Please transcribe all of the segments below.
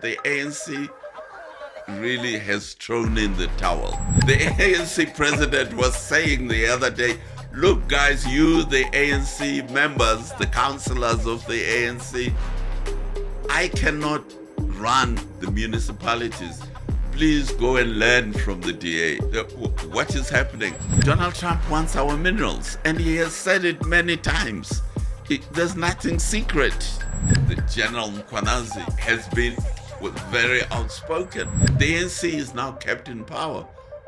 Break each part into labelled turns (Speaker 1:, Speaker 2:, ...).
Speaker 1: The ANC really has thrown in the towel. The ANC president was saying the other day, look guys, you the ANC members, the councillors of the ANC, I cannot run the municipalities. Please go and learn from the DA. What is happening? Donald Trump wants our minerals, and he has said it many times. There's nothing secret. The General Mkwanazi has been very outspoken. The ANC is now kept in power.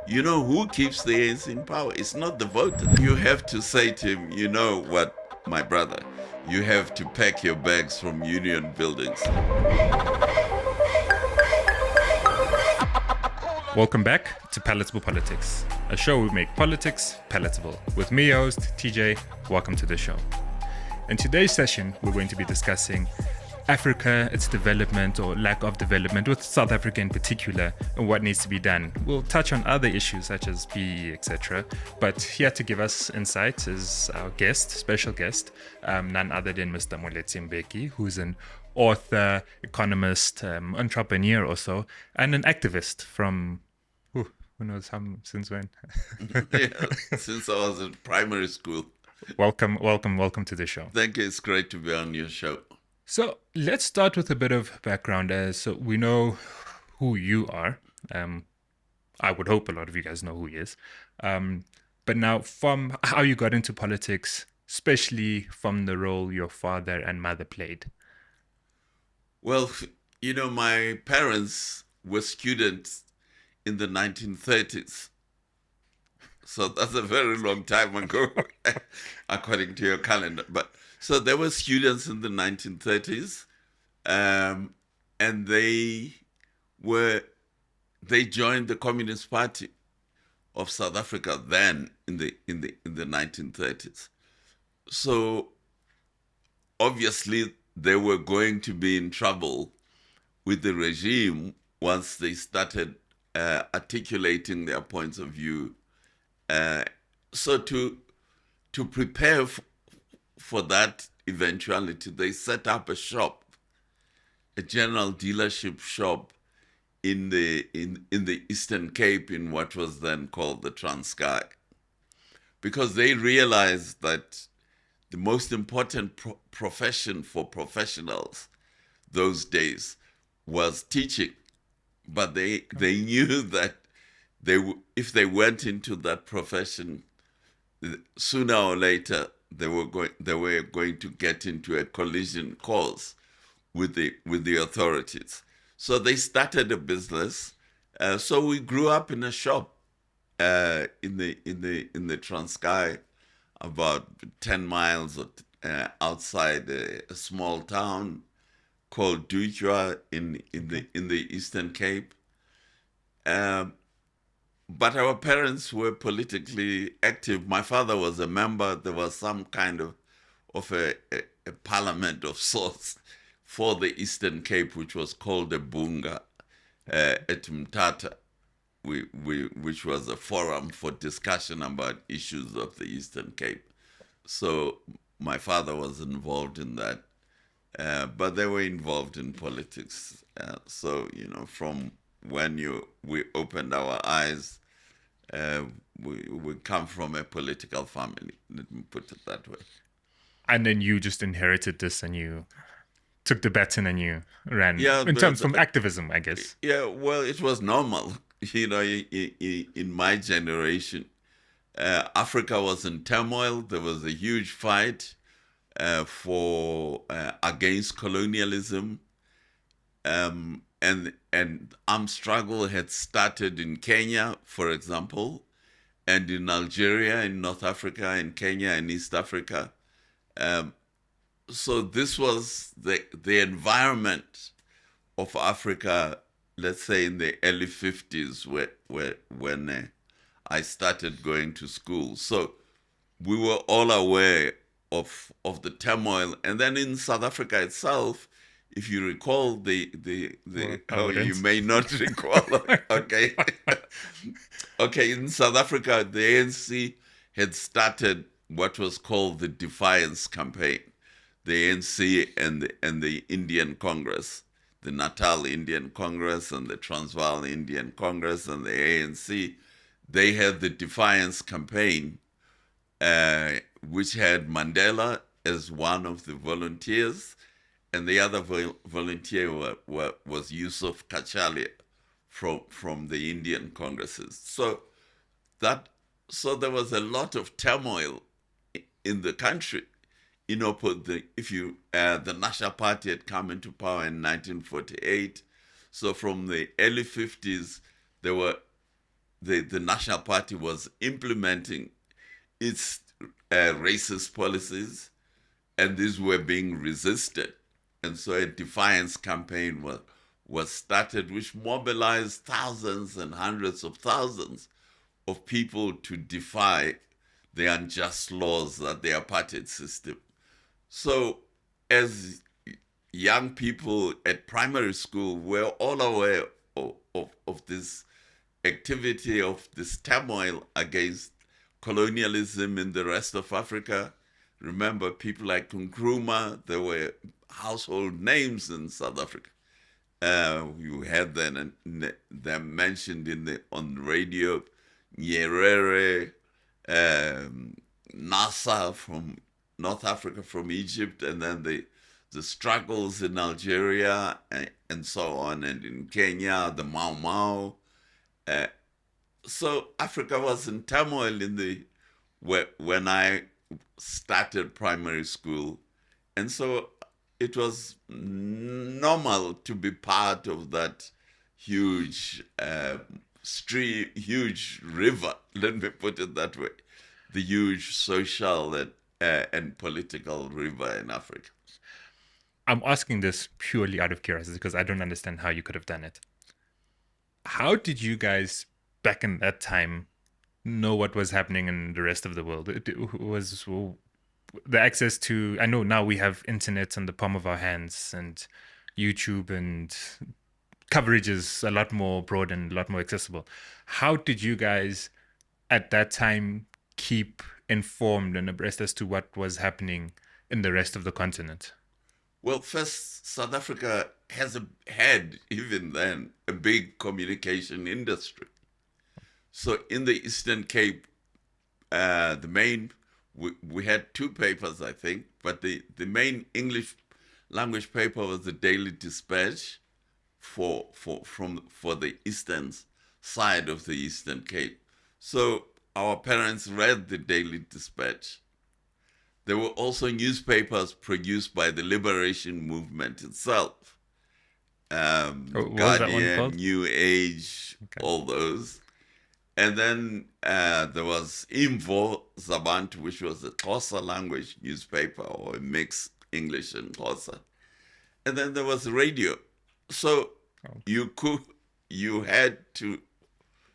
Speaker 1: You know who keeps the ANC in power? It's not the voter. You have to say to him, you know what, my brother, you have to pack your bags from union buildings.
Speaker 2: Welcome back to Palatable Politics, a show where we make politics palatable. With me, your host, TJ. Welcome to the show. In today's session, we're going to be discussing Africa, its development or lack of development, with South Africa in particular, and what needs to be done. We'll touch on other issues such as PE, etc. But here to give us insight is our guest, special guest, none other than Mr. Moeletsi Mbeki, who's an author, economist, entrepreneur also, and an activist from, who knows since when?
Speaker 1: Yeah, since I was in primary school.
Speaker 2: Welcome to the show.
Speaker 1: Thank you. It's great to be on your show.
Speaker 2: So let's start with a bit of background. So we know who you are. I would hope a lot of you guys know who he is. But now from how you got into politics, especially from the role your father and mother played.
Speaker 1: Well, you know, my parents were students in the 1930s. So that's a very long time ago, according to your calendar. But so they were students in the 1930s, and they joined the Communist Party of South Africa then in the 1930s. So obviously they were going to be in trouble with the regime once they started articulating their points of view. So to prepare for that eventuality, they set up a shop, a general dealership shop in the Eastern Cape, in what was then called the Transkei, because they realized that the most important profession for professionals those days was teaching, but they knew that if they went into that profession, sooner or later they were going to get into a collision course with the authorities. So they started a business. So we grew up in a shop in the Transkei, about 10 miles outside a small town called Dujwa in the Eastern Cape. But our parents were politically active. My father was a member. There was some kind of a parliament of sorts for the Eastern Cape, which was called a Bunga at Mtata, which was a forum for discussion about issues of the Eastern Cape. So my father was involved in that, but they were involved in politics. So, you know, from when we opened our eyes, we come from a political family, let me put it that way.
Speaker 2: And then you just inherited this and you took the baton and you ran, in terms from activism, I guess.
Speaker 1: Yeah, well, it was normal. You know, in my generation, Africa was in turmoil. There was a huge fight against colonialism. And armed struggle had started in Kenya, for example, and in Algeria, in North Africa, in Kenya, and East Africa. So this was the environment of Africa, let's say in the early 50s, when I started going to school. So we were all aware of the turmoil. And then in South Africa itself, if you recall you may not recall. Okay. Okay, in South Africa, the ANC had started what was called the Defiance Campaign. The ANC and the Indian Congress the Natal Indian Congress and the Transvaal Indian Congress and the ANC, they had the Defiance Campaign, which had Mandela as one of the volunteers, and the other volunteer was Yusuf Kachalia from the Indian Congresses. So there was a lot of turmoil in the country. The National Party had come into power in 1948. So from the early 50s, the National Party was implementing its racist policies, and these were being resisted. And so a defiance campaign was started, which mobilized thousands and hundreds of thousands of people to defy the unjust laws that the apartheid system. So as young people at primary school, we're all aware of this activity, of this turmoil against colonialism in the rest of Africa. Remember, people like Nkrumah, they were household names in South Africa. You had them mentioned on the radio, Nyerere, Nasser from North Africa, from Egypt, and then the struggles in Algeria and so on, and in Kenya, the Mau Mau. So Africa was in turmoil when I started primary school, and so it was normal to be part of that huge huge river. Let me put it that way: the huge social and political river in Africa.
Speaker 2: I'm asking this purely out of curiosity because I don't understand how you could have done it. How did you guys back in that time know what was happening in the rest of the world? It was the access to, I know now we have internet on the palm of our hands and YouTube, and coverage is a lot more broad and a lot more accessible. How did you guys at that time keep informed and abreast as to what was happening in the rest of the continent?
Speaker 1: Well, first, South Africa had, even then, a big communication industry. So in the Eastern Cape, we had two papers, I think, but the main English language paper was the Daily Dispatch for the eastern side of the Eastern Cape. So our parents read the Daily Dispatch. There were also newspapers produced by the liberation movement itself. Guardian, New Age, okay. All those. And then there was Imvo Zabantu, which was a Xhosa language newspaper, or a mixed English and Xhosa. And then there was radio. So you had to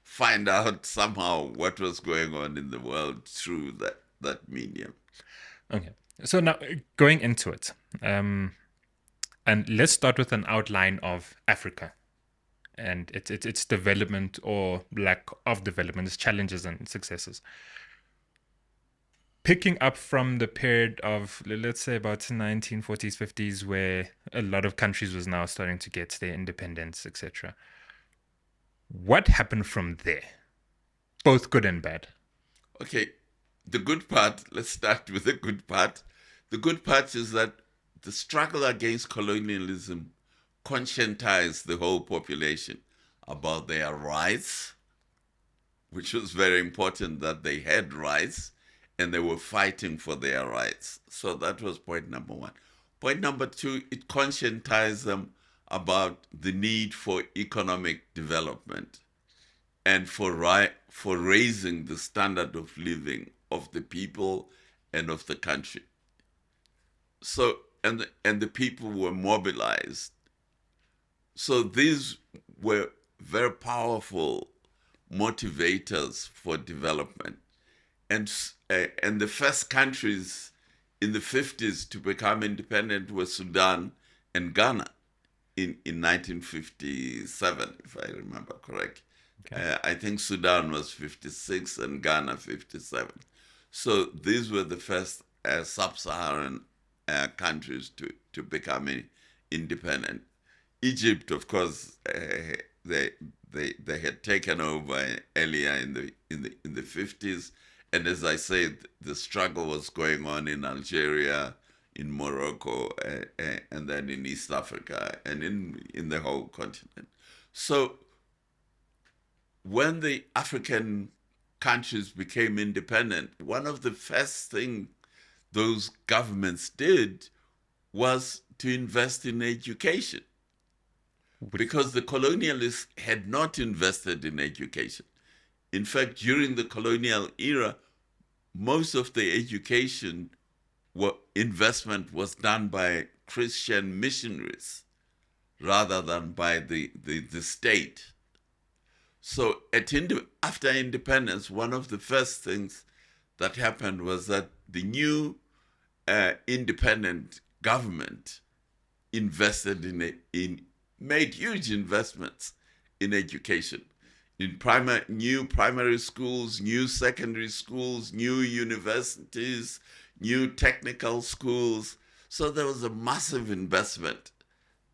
Speaker 1: find out somehow what was going on in the world through that medium.
Speaker 2: Okay, so now going into it, and let's start with an outline of Africa and its development or lack of development, its challenges and successes. Picking up from the period of, let's say, about 1940s, 50s, where a lot of countries was now starting to get their independence, etc. What happened from there? Both good and bad.
Speaker 1: Okay. The good part, let's start with the good part. The good part is that the struggle against colonialism conscientized the whole population about their rights, which was very important, that they had rights and they were fighting for their rights. So that was point number one. Point number two, it conscientized them about the need for economic development and for raising the standard of living of the people and of the country. So, and the people were mobilized. So these were very powerful motivators for development. And the first countries in the 50s to become independent were Sudan and Ghana in 1957, if I remember correctly. Okay. I think Sudan was 56 and Ghana 57. So these were the first sub-Saharan countries to become independent. Egypt, of course, they had taken over earlier in the 50s, and as I said, the struggle was going on in Algeria, in Morocco, and then in East Africa, and in the whole continent. So when the African countries became independent, one of the first things those governments did was to invest in education, because the colonialists had not invested in education. In fact, during the colonial era, most of the education investment was done by Christian missionaries rather than by the state. So after independence, one of the first things that happened was that the new independent government invested made huge investments in education, in new primary schools, new secondary schools, new universities, new technical schools. So there was a massive investment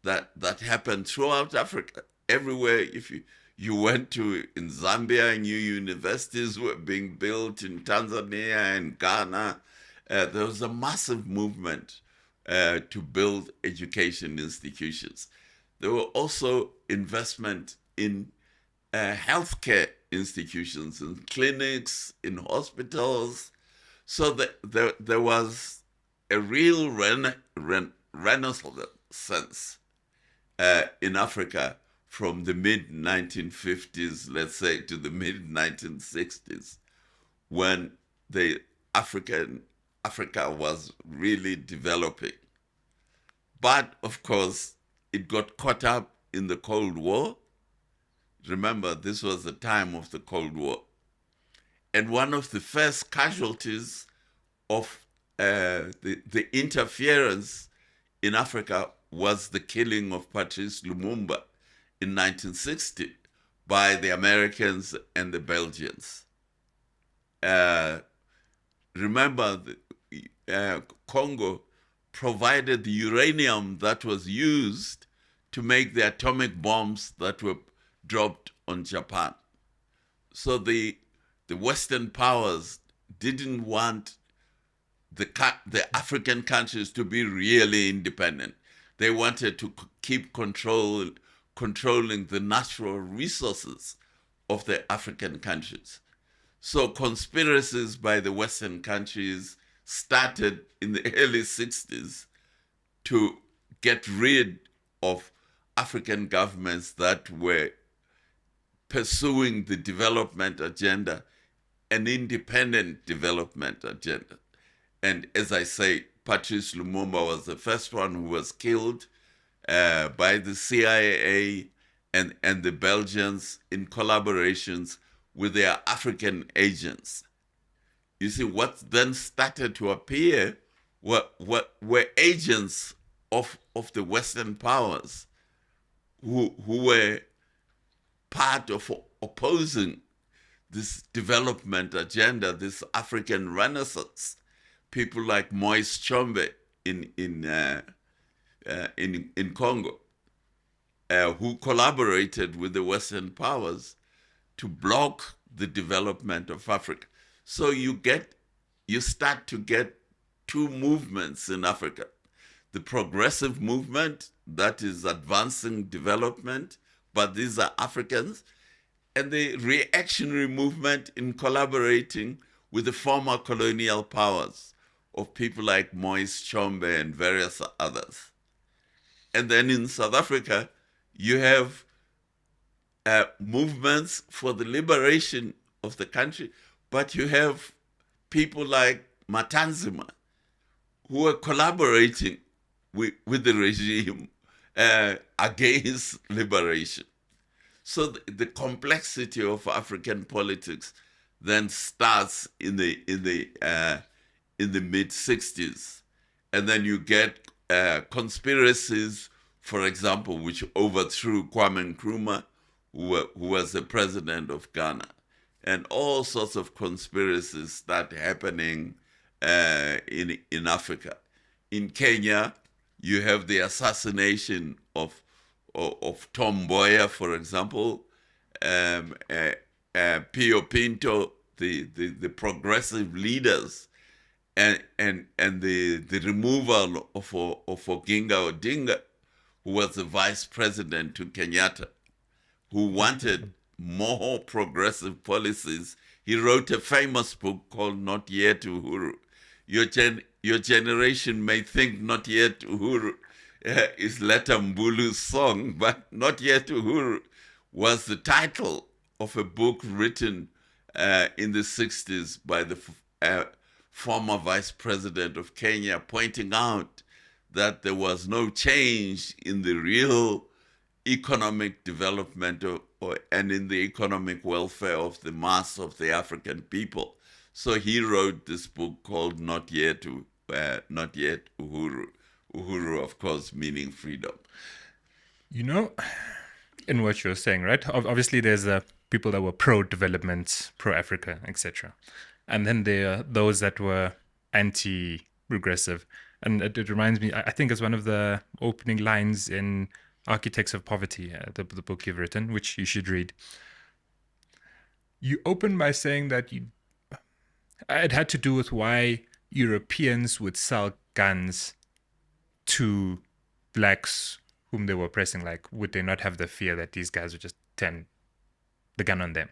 Speaker 1: that happened throughout Africa. Everywhere, if you went to in Zambia, new universities were being built in Tanzania and Ghana. There was a massive movement to build education institutions. There were also investment in healthcare institutions, in clinics, in hospitals. So there was a real renaissance in Africa from the mid-1950s, let's say, to the mid-1960s, when Africa was really developing. But of course, it got caught up in the Cold War. Remember, this was the time of the Cold War. And one of the first casualties of the interference in Africa was the killing of Patrice Lumumba in 1960 by the Americans and the Belgians. Remember, Congo provided the uranium that was used to make the atomic bombs that were dropped on Japan. So the Western powers didn't want the African countries to be really independent. They wanted to keep controlling the natural resources of the African countries. So conspiracies by the Western countries started in the early 60s to get rid of African governments that were pursuing the development agenda, an independent development agenda. And as I say, Patrice Lumumba was the first one who was killed by the CIA and the Belgians in collaborations with their African agents. You see, what then started to appear were agents of the Western powers who were part of opposing this development agenda, this African Renaissance. People like Moeletsi Mbeki in Congo, who collaborated with the Western powers to block the development of Africa. So you start to get two movements in Africa: the progressive movement that is advancing development, but these are Africans, and the reactionary movement in collaborating with the former colonial powers of people like Moeletsi Mbeki and various others. And then in South Africa, you have movements for the liberation of the country, but you have people like Matanzima who are collaborating with the regime against liberation. So the complexity of African politics then starts in the mid-60s, and then you get conspiracies, for example, which overthrew Kwame Nkrumah, who was the president of Ghana, and all sorts of conspiracies start happening in Africa. In Kenya, you have the assassination of of Tom Mboya, for example, Pio Pinto, the progressive leaders, and the removal of Oginga Odinga, who was the vice president to Kenyatta, who wanted more progressive policies. He wrote a famous book called Not Yet Uhuru. Your generation may think Not Yet Uhuru is Leta Mbulu's song, but Not Yet Uhuru was the title of a book written in the 60s by the former vice president of Kenya, pointing out that there was no change in the real economic development and in the economic welfare of the mass of the African people. So he wrote this book called Not Yet Uhuru. Uhuru, of course, meaning freedom.
Speaker 2: You know, in what you're saying, right? Obviously, there's people that were pro-development, pro-Africa, etc. And then there are those that were anti-regressive. And it reminds me, I think it's one of the opening lines in Architects of Poverty, the book you've written, which you should read. You open by saying that it had to do with why Europeans would sell guns to blacks whom they were oppressing. Like, would they not have the fear that these guys would just turn the gun on them?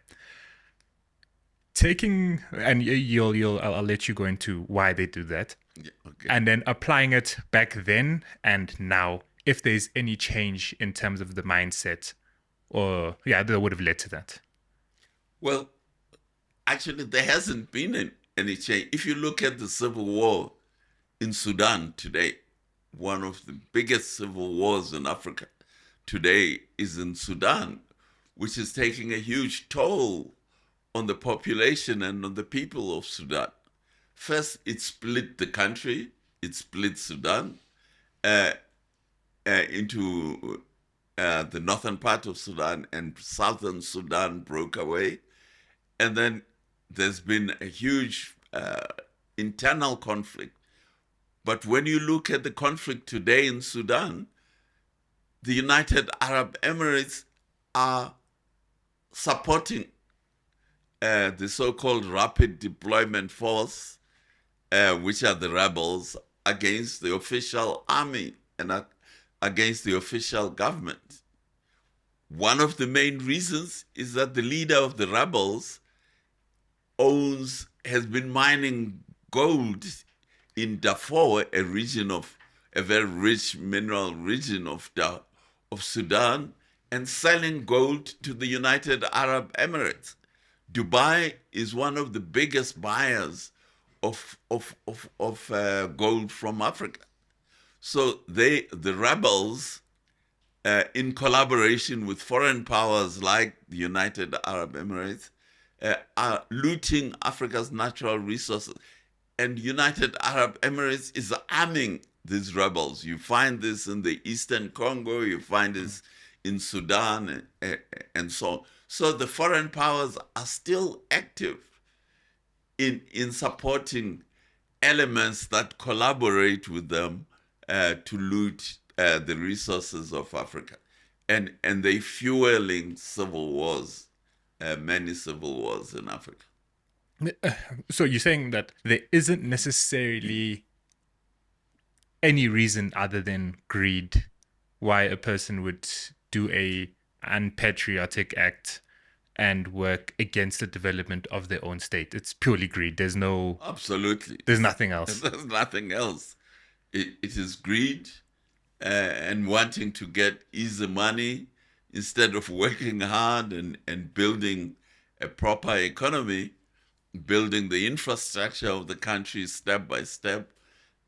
Speaker 2: I'll let you go into why they do that.
Speaker 1: Yeah, okay.
Speaker 2: And then applying it back then and now, if there's any change in terms of the mindset, or that would have led to that.
Speaker 1: Well, actually, there hasn't been any change. If you look at the civil war in Sudan today, one of the biggest civil wars in Africa today is in Sudan, which is taking a huge toll on the population and on the people of Sudan. First, it split the country. It split Sudan into the northern part of Sudan, and southern Sudan broke away. And then there's been a huge internal conflict. But when you look at the conflict today in Sudan, the United Arab Emirates are supporting the so-called Rapid Deployment Force, which are the rebels, against the official army and against the official government. One of the main reasons is that the leader of the rebels has been mining gold in Darfur, a very rich mineral region of Sudan, and selling gold to the United Arab Emirates. Dubai is one of the biggest buyers of gold from Africa. So the rebels, in collaboration with foreign powers like the United Arab Emirates, are looting Africa's natural resources. And United Arab Emirates is arming these rebels. You find this in the Eastern Congo, you find this in Sudan, and so on. So the foreign powers are still active in supporting elements that collaborate with them to loot the resources of Africa. And they fueling civil wars, many civil wars in Africa.
Speaker 2: So you're saying that there isn't necessarily any reason other than greed why a person would do a unpatriotic act and work against the development of their own state. It's purely greed. There's nothing else.
Speaker 1: There's nothing else. It is greed and wanting to get easy money instead of working hard and building a proper economy, building the infrastructure of the country step by step.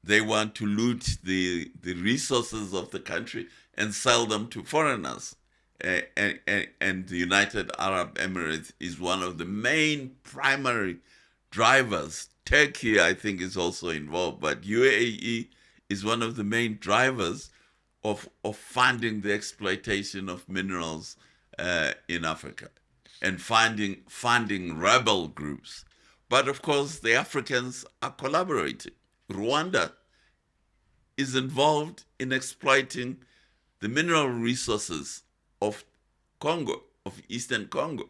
Speaker 1: They want to loot the resources of the country and sell them to foreigners. And the United Arab Emirates is one of the main primary drivers. Turkey, I think, is also involved, but UAE is one of the main drivers of funding the exploitation of minerals in Africa and funding rebel groups. But of course, the Africans are collaborating. Rwanda is involved in exploiting the mineral resources of Congo, of Eastern Congo.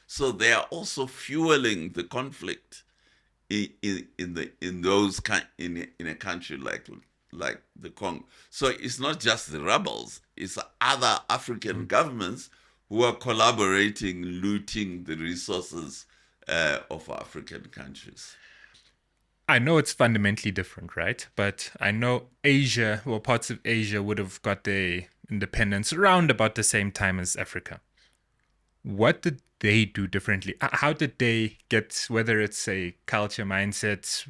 Speaker 1: So they are also fueling the conflict in a country like the Congo. So it's not just the rebels; it's other African governments who are collaborating, looting the resources of African countries.
Speaker 2: I know it's fundamentally different, right? But I know Asia, or parts of Asia, would have got their independence around about the same time as Africa. What did they do differently? How did they get, whether it's a culture mindset,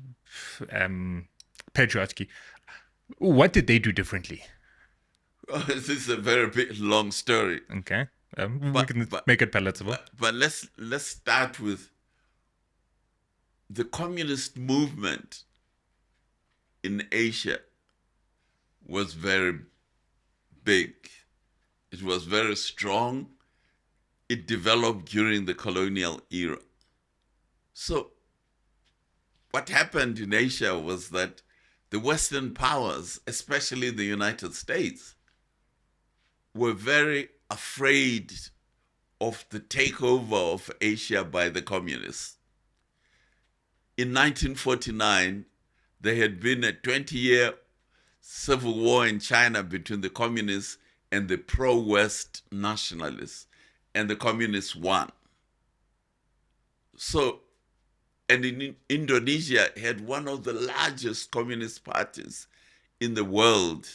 Speaker 2: patriarchy, what did they do differently?
Speaker 1: This is a very long story.
Speaker 2: Okay. We can make it palatable.
Speaker 1: But let's start with the communist movement in Asia was very big. It was very strong. It developed during the colonial era. So what happened in Asia was that the Western powers, especially the United States, were very afraid of the takeover of Asia by the communists. In 1949, there had been a 20-year civil war in China between the communists and the pro-West nationalists, and the communists won. So, and in Indonesia had one of the largest communist parties in the world,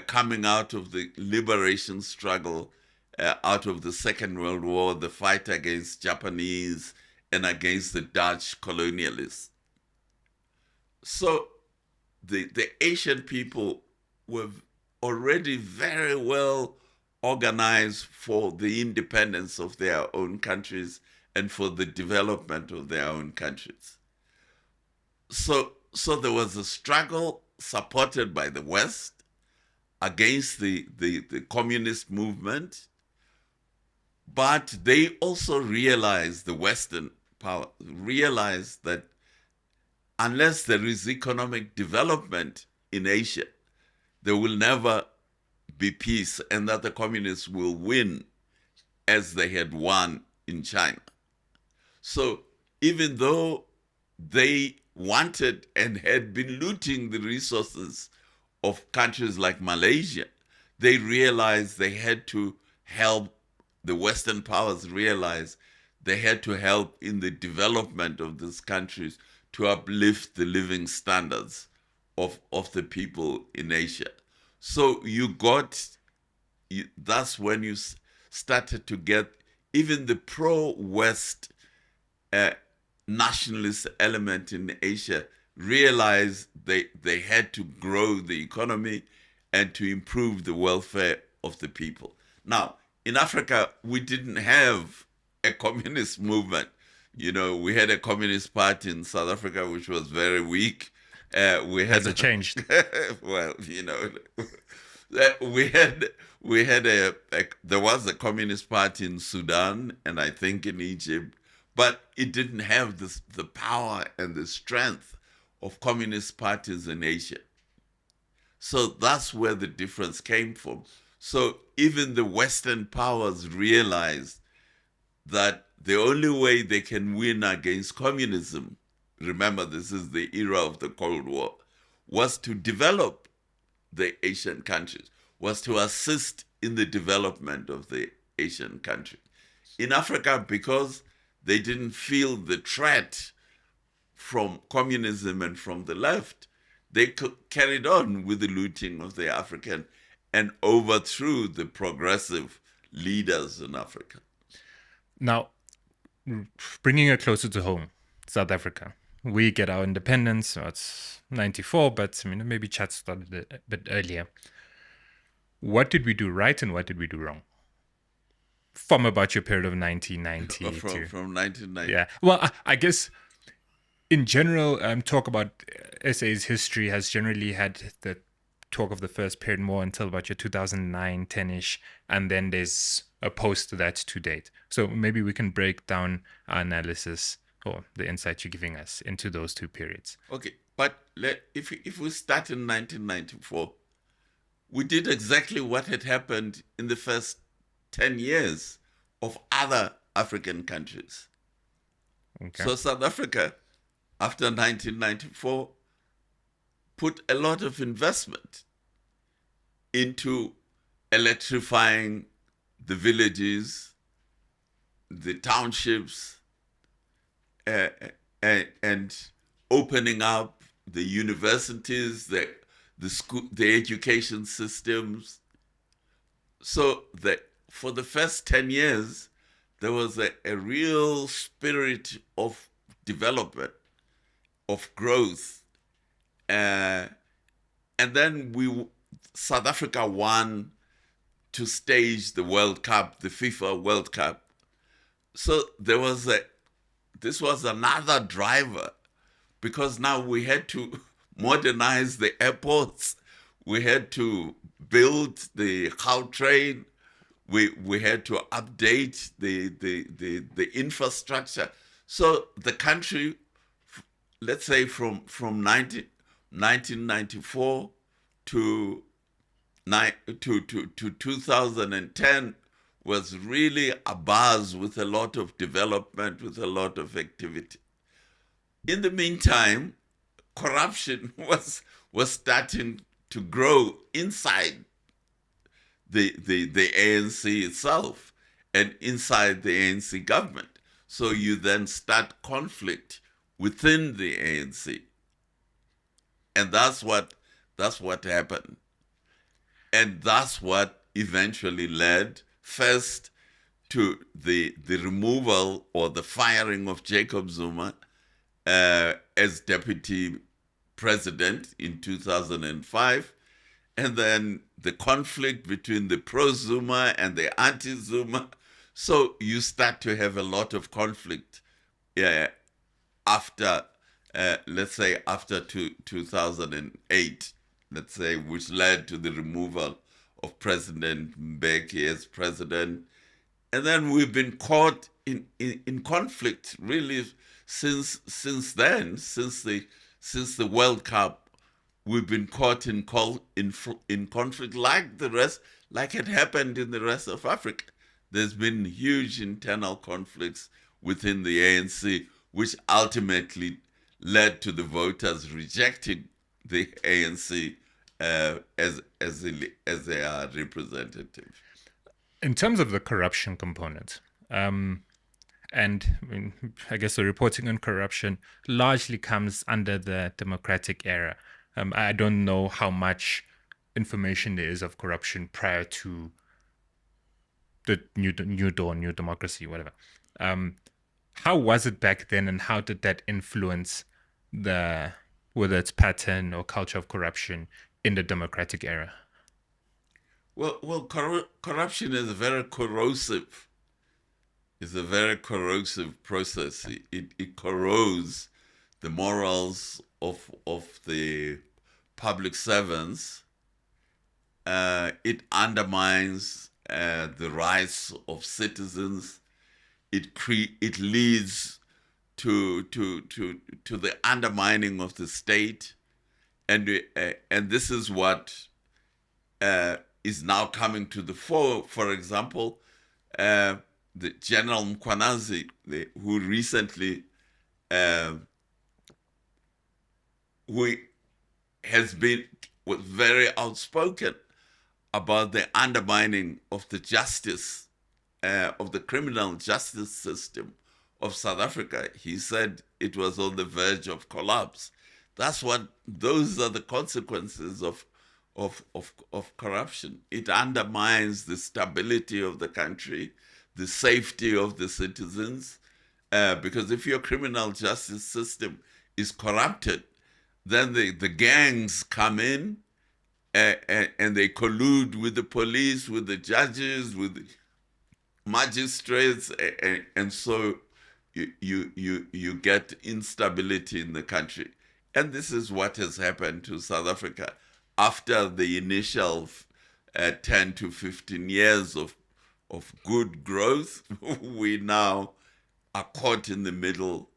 Speaker 1: coming out of the liberation struggle, out of the Second World War, the fight against Japanese and against the Dutch colonialists. So the Asian people were already very well organized for the independence of their own countries and for the development of their own countries. So there was a struggle supported by the West against the communist movement, but they also realized, the Western power realized, that unless there is economic development in Asia, there will never be peace, and that the communists will win as they had won in China. So even though they wanted and had been looting the resources of countries like Malaysia, they realized they had to help, the Western powers realized they had to help in the development of these countries to uplift the living standards of the people in Asia. So that's when you started to get even the pro-West nationalist element in Asia realized they had to grow the economy and to improve the welfare of the people. Now, in Africa, we didn't have a communist movement. You know, we had a communist party in South Africa, which was very weak.
Speaker 2: Has it changed?
Speaker 1: Well, you know, there was a communist party in Sudan and I think in Egypt, but it didn't have the power and the strength of communist parties in Asia. So that's where the difference came from. So even the Western powers realized that the only way they can win against communism, remember this is the era of the Cold War, was to develop the Asian countries, was to assist in the development of the Asian country. In Africa, because they didn't feel the threat from communism and from the left, they carried on with the looting of the African and overthrew the progressive leaders in Africa.
Speaker 2: Now, bringing it closer to home, South Africa. We get our independence, so it's 94, but I mean, maybe chat started a bit earlier. What did we do right and what did we do wrong? From about your period of 1990
Speaker 1: from 1990.
Speaker 2: Yeah. Well, I guess in general, talk about SA's history has generally had the talk of the first period more until about your 2009, 10-ish, and then there's a post to that to date. So maybe we can break down our analysis or the insight you're giving us into those two periods.
Speaker 1: Okay, but if we start in 1994, we did exactly what had happened in the first 10 years of other African countries.
Speaker 2: Okay.
Speaker 1: So South Africa, after 1994, put a lot of investment into electrifying the villages, the townships, and opening up the universities, the school, the education systems. So that for the first 10 years, there was a real spirit of development, of growth. And then South Africa won to stage the World Cup, the FIFA World Cup. So this was another driver, because now we had to modernize the airports, we had to build the Gautrain, we had to update the infrastructure. So the country, let's say from 1994 to 2010, was really a buzz with a lot of development, with a lot of activity. In the meantime, corruption was starting to grow inside the ANC itself and inside the ANC government. So you then start conflict within the ANC. And that's what happened. And that's what eventually led first to the removal or the firing of Jacob Zuma as deputy president in 2005, and then the conflict between the pro-Zuma and the anti-Zuma. So you start to have a lot of conflict after, let's say, after 2008, let's say, which led to the removal of President Mbeki as president. And then we've been caught in conflict really since then, since the World Cup. We've been caught in conflict like it happened in the rest of Africa. There's been huge internal conflicts within the ANC, which ultimately led to the voters rejecting the ANC as their representative.
Speaker 2: In terms of the corruption component, and I guess the reporting on corruption largely comes under the democratic era. I don't know how much information there is of corruption prior to the new dawn, new democracy, whatever. How was it back then, and how did that influence whether it's pattern or culture of corruption in the democratic era?
Speaker 1: Well, corruption is very corrosive. It's a very corrosive process. It corrodes the morals of the public servants. It undermines the rights of citizens. It leads to the undermining of the state, and this is what is now coming to the fore. For example, the General Mkwanazi, who recently was very outspoken about the undermining of the justice, of the criminal justice system of South Africa. He said it was on the verge of collapse. Those are the consequences of corruption. It undermines the stability of the country, the safety of the citizens, because if your criminal justice system is corrupted, then the gangs come in and they collude with the police, with the judges, with the magistrates, and so you get instability in the country. And this is what has happened to South Africa after the initial 10 to 15 years of good growth. We now are caught in the middle,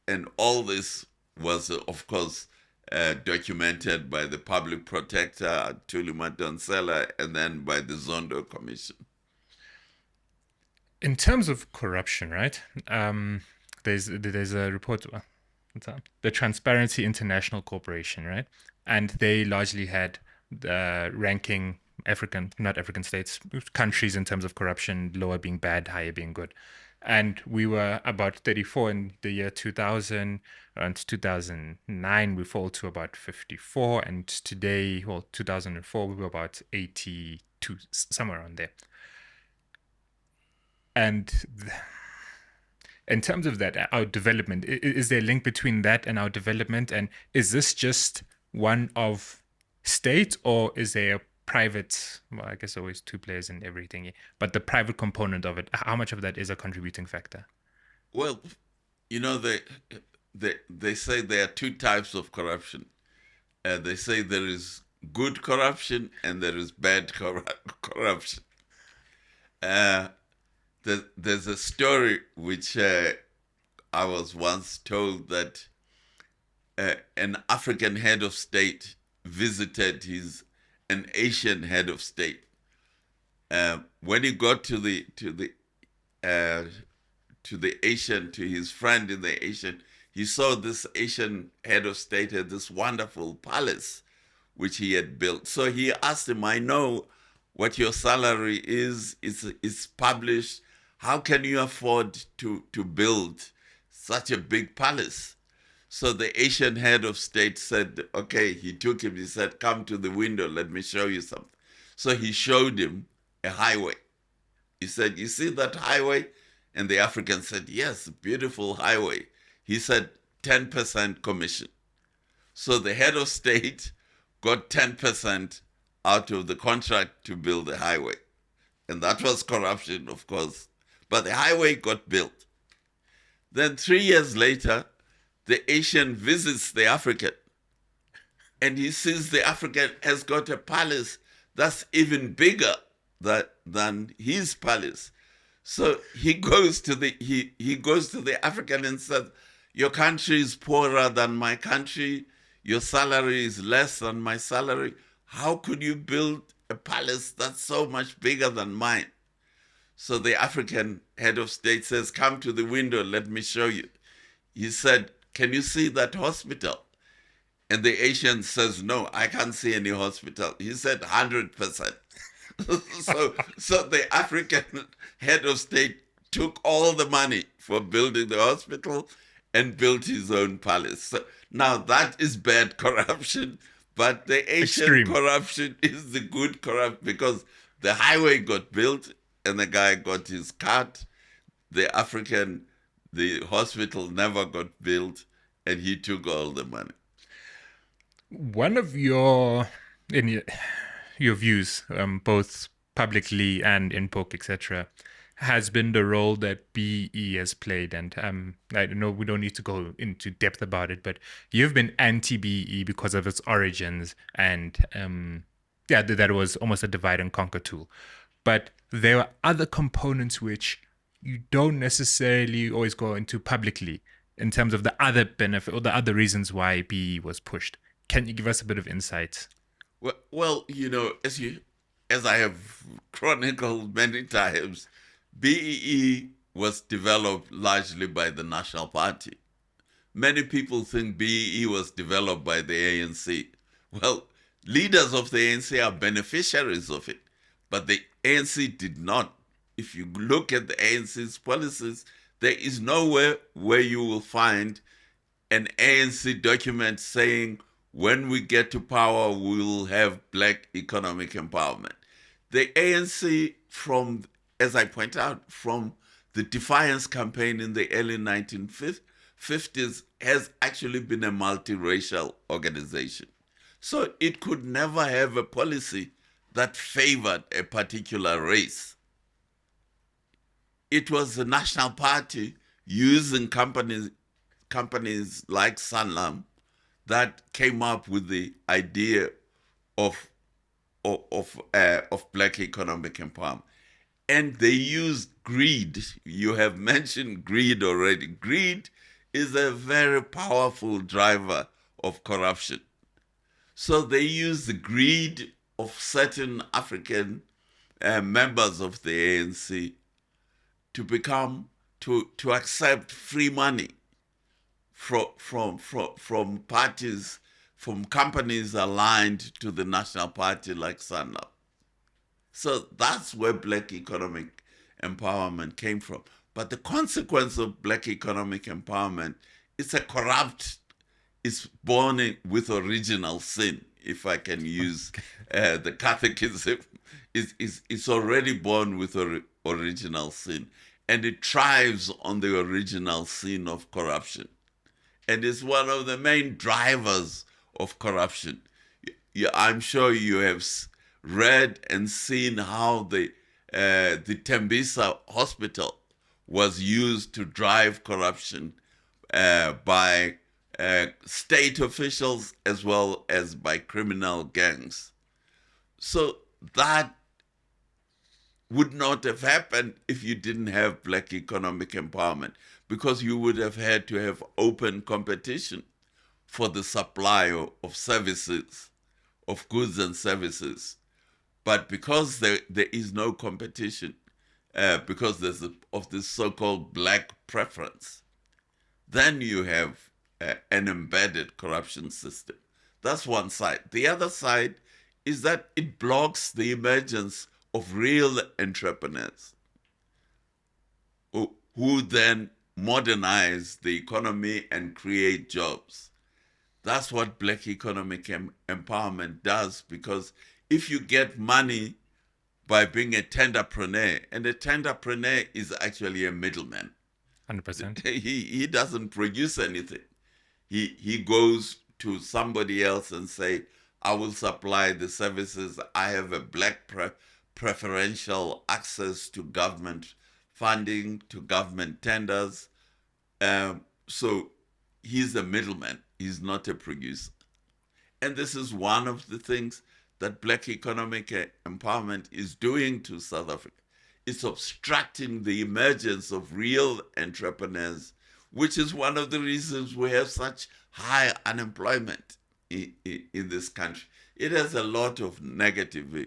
Speaker 1: and all this was, of course, documented by the public protector, Thuli Madonsela, and then by the Zondo Commission.
Speaker 2: In terms of corruption, right? There's a report, the Transparency International Corporation, right? And they largely had ranking not African states, countries in terms of corruption, lower being bad, higher being good. And we were about 34 in the year 2000. And 2009, we fall to about 54. And today, 2004, we were about 82, somewhere around there. And in terms of that, our development, is there a link between that and our development? And is this just one of state, or is there a private, well, I guess always two players in everything, but the private component of it, how much of that is a contributing factor?
Speaker 1: Well, they say there are two types of corruption. They say there is good corruption and there is bad corruption. There's a story which I was once told that an African head of state visited an Asian head of state. When he got to his friend in the Asian, he saw this Asian head of state had this wonderful palace which he had built. So he asked him, I know what your salary is, it's published. How can you afford to build such a big palace? So the Asian head of state said, okay, he took him, he said, come to the window, let me show you something. So he showed him a highway. He said, you see that highway? And the African said, yes, beautiful highway. He said, 10% commission. So the head of state got 10% out of the contract to build the highway. And that was corruption, of course. But the highway got built. Then 3 years later, the Asian visits the African. And he sees the African has got a palace that's even bigger than his palace. So he goes to the African and says, your country is poorer than my country. Your salary is less than my salary. How could you build a palace that's so much bigger than mine? So the African head of state says, come to the window, let me show you. He said, can you see that hospital? And the Asian says, no, I can't see any hospital. He said, 100%. So the African head of state took all the money for building the hospital and built his own palace. So now that is bad corruption, but the Asian
Speaker 2: Extreme
Speaker 1: corruption is the good corruption because the highway got built and the guy got his cut. The hospital never got built and he took all the money.
Speaker 2: One of your views, both publicly and in book, etc., has been the role that BEE has played. And I know we don't need to go into depth about it, but you've been anti-BEE because of its origins. And that was almost a divide and conquer tool. But there are other components which you don't necessarily always go into publicly in terms of the other benefit or the other reasons why BEE was pushed. Can you give us a bit of insight?
Speaker 1: Well, as I have chronicled many times, BEE was developed largely by the National Party. Many people think BEE was developed by the ANC. Well, leaders of the ANC are beneficiaries of it, but the ANC did not. If you look at the ANC's policies, there is nowhere where you will find an ANC document saying, when we get to power, we will have black economic empowerment. The ANC, as I point out, from the Defiance campaign in the early 1950s, has actually been a multiracial organization. So it could never have a policy that favored a particular race. It was the National Party using companies like Sanlam that came up with the idea of black economic empowerment. And they used greed. You have mentioned greed already. Greed is a very powerful driver of corruption. So they use the greed of certain African members of the ANC to accept free money from parties, from companies aligned to the National Party like Zondo. So that's where black economic empowerment came from. But the consequence of black economic empowerment is it's born with original sin, if I can use the catechism. It's already born with original sin. And it thrives on the original sin of corruption. And it's one of the main drivers of corruption. I'm sure you have read and seen how the Tembisa hospital was used to drive corruption by state officials as well as by criminal gangs. So that would not have happened if you didn't have black economic empowerment, because you would have had to have open competition for the supply of services, of goods and services. But because there is no competition, because of this so-called black preference, then you have an embedded corruption system. That's one side. The other side is that it blocks the emergence of real entrepreneurs who then modernize the economy and create jobs. That's what black economic empowerment does, because if you get money by being a tenderpreneur, and a tenderpreneur is actually a middleman.
Speaker 2: 100%.
Speaker 1: He doesn't produce anything. He goes to somebody else and say, I will supply the services. I have a black preferential access to government funding, to government tenders. So he's a middleman. He's not a producer. And this is one of the things that black economic empowerment is doing to South Africa. It's obstructing the emergence of real entrepreneurs, which is one of the reasons we have such high unemployment in this country. It has a lot of negative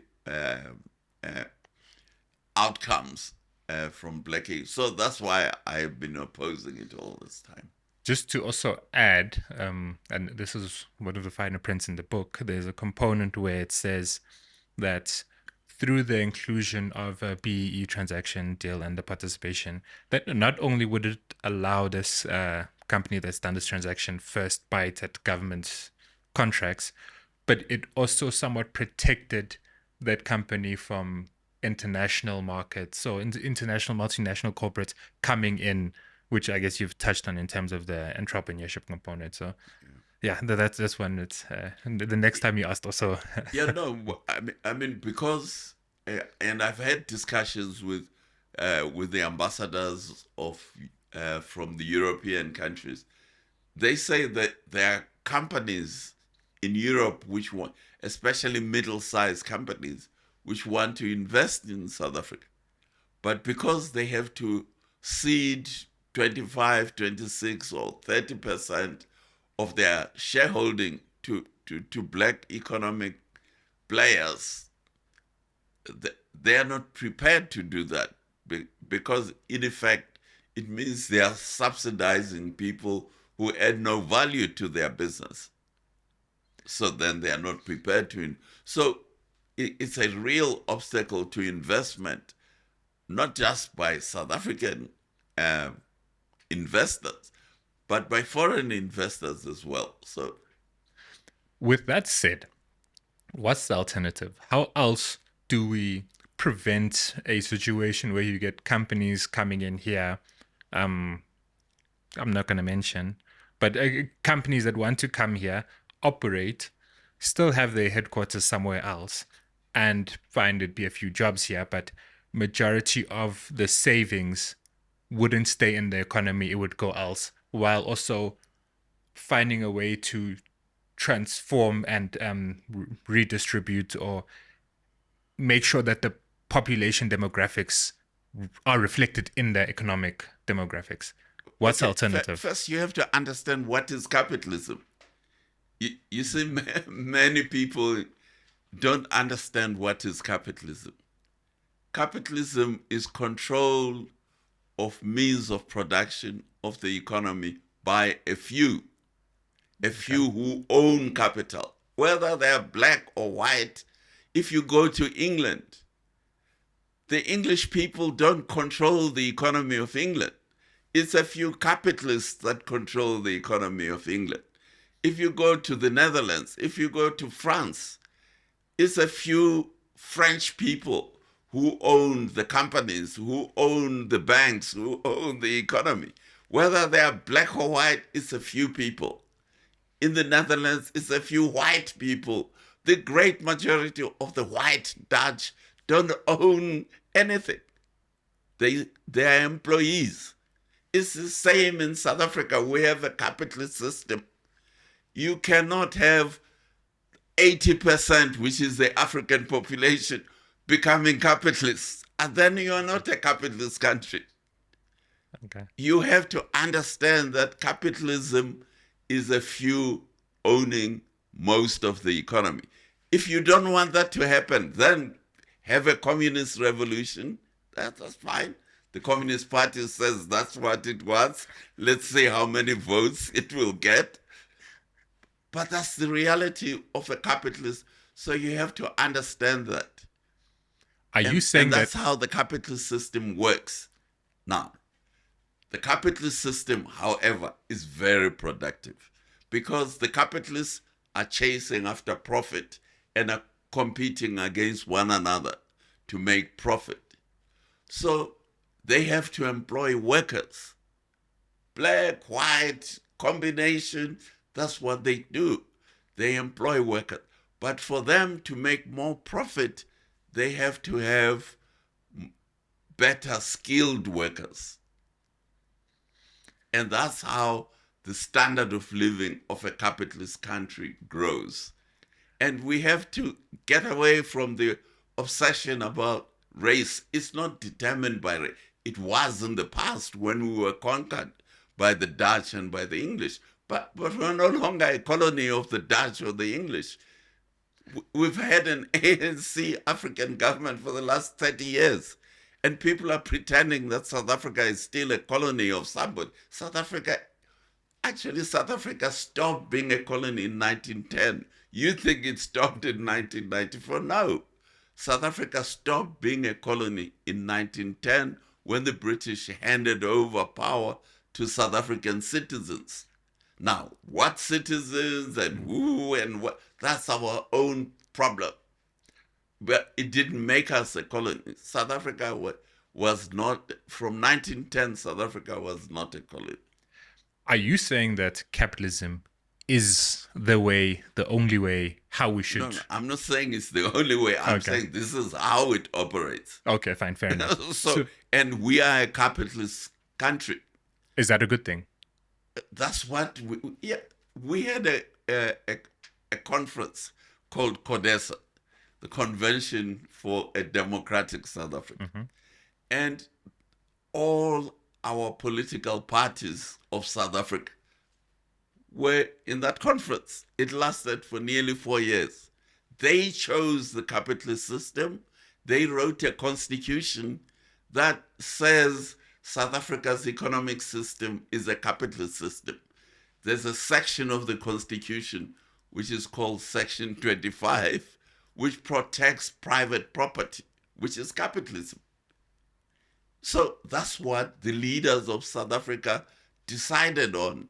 Speaker 1: outcomes from black economy. So that's why I've been opposing it all this time.
Speaker 2: Just to also add, and this is one of the finer prints in the book, there's a component where it says that through the inclusion of a BEE transaction deal and the participation, that not only would it allow this company that's done this transaction first bite at government contracts, but it also somewhat protected that company from international markets, so international multinational corporates coming in, which I guess you've touched on in terms of the entrepreneurship component. So yeah, that's one. It's the next time you asked also.
Speaker 1: Yeah, no, I mean because, and I've had discussions with the ambassadors of from the European countries. They say that there are companies in Europe which want, especially middle-sized companies, which want to invest in South Africa, but because they have to cede 25, 26, or 30% of their shareholding to black economic players, they are not prepared to do that, because in effect it means they are subsidizing people who add no value to their business. So then they are not prepared to. So it's a real obstacle to investment, not just by South African investors, but by foreign investors as well. So,
Speaker 2: with that said, what's the alternative? How else do we prevent a situation where you get companies coming in here? I'm not going to mention, but companies that want to come here, operate, still have their headquarters somewhere else, and find it'd be a few jobs here, but majority of the savings wouldn't stay in the economy, it would go else, while also finding a way to transform and redistribute or make sure that the population demographics are reflected in the economic demographics. What's the alternative?
Speaker 1: First, you have to understand what is capitalism. You see, many people don't understand what is capitalism. Capitalism is control of means of production of the economy by a few
Speaker 2: Okay.
Speaker 1: who own capital, whether they're black or white. If you go to England, the English people don't control the economy of England. It's a few capitalists that control the economy of England. If you go to the Netherlands, if you go to France, it's a few French people who own the companies, who own the banks, who own the economy. Whether they are black or white, it's a few people. In the Netherlands, it's a few white people. The great majority of the white Dutch don't own anything. They are employees. It's the same in South Africa. We have a capitalist system. You cannot have 80%, which is the African population, becoming capitalists. And then you are not a capitalist country.
Speaker 2: Okay.
Speaker 1: You have to understand that capitalism is a few owning most of the economy. If you don't want that to happen, then have a communist revolution. That's fine. The Communist Party says that's what it wants. Let's see how many votes it will get. But that's the reality of a capitalist. So you have to understand that.
Speaker 2: Are you saying
Speaker 1: and that's
Speaker 2: that?
Speaker 1: how the capitalist system works. Now, the capitalist system, however, is very productive because the capitalists are chasing after profit and are competing against one another to make profit. So they have to employ workers, black, white, combination. That's what they do. They employ workers. But for them to make more profit, they have to have better skilled workers. And that's how the standard of living of a capitalist country grows. And we have to get away from the obsession about race. It's not determined by race. It was in the past when we were conquered by the Dutch and by the English. But we're no longer a colony of the Dutch or the English. We've had an ANC African government for the last 30 years. And people are pretending that South Africa is still a colony of somebody. South Africa stopped being a colony in 1910. You think it stopped in 1994? No. South Africa stopped being a colony in 1910 when the British handed over power to South African citizens. Now, what citizens and who and what, that's our own problem. But it didn't make us a colony. South Africa was not, from 1910, South Africa was not a colony.
Speaker 2: Are you saying that capitalism is the way, the only way, how we should?
Speaker 1: No, I'm not saying it's the only way. I'm saying this is how it operates.
Speaker 2: Okay, fine, fair enough.
Speaker 1: And we are a capitalist country.
Speaker 2: Is that a good thing?
Speaker 1: That's what we had a conference called CODESA, the Convention for a Democratic South Africa.
Speaker 2: Mm-hmm.
Speaker 1: And all our political parties of South Africa were in that conference. It lasted for nearly 4 years. They chose the capitalist system. They wrote a constitution that says South Africa's economic system is a capitalist system. There's a section of the constitution which is called Section 25, which protects private property, which is capitalism. So that's what the leaders of South Africa decided on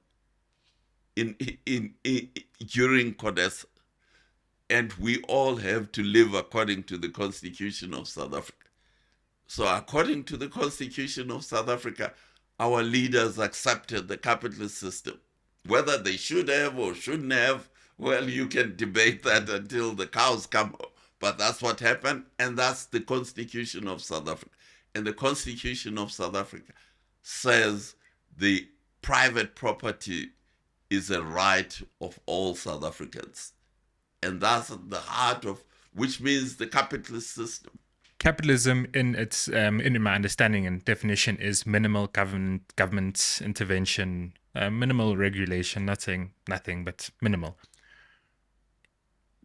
Speaker 1: during CODESA. And we all have to live according to the Constitution of South Africa. So according to the Constitution of South Africa, our leaders accepted the capitalist system. Whether they should have or shouldn't have, well, you can debate that until the cows come home. But that's what happened, and that's the Constitution of South Africa. And the Constitution of South Africa says the private property is a right of all South Africans. And that's at the heart of, which means the capitalist system.
Speaker 2: Capitalism, in my understanding and definition, is minimal government intervention, minimal regulation, nothing, but minimal.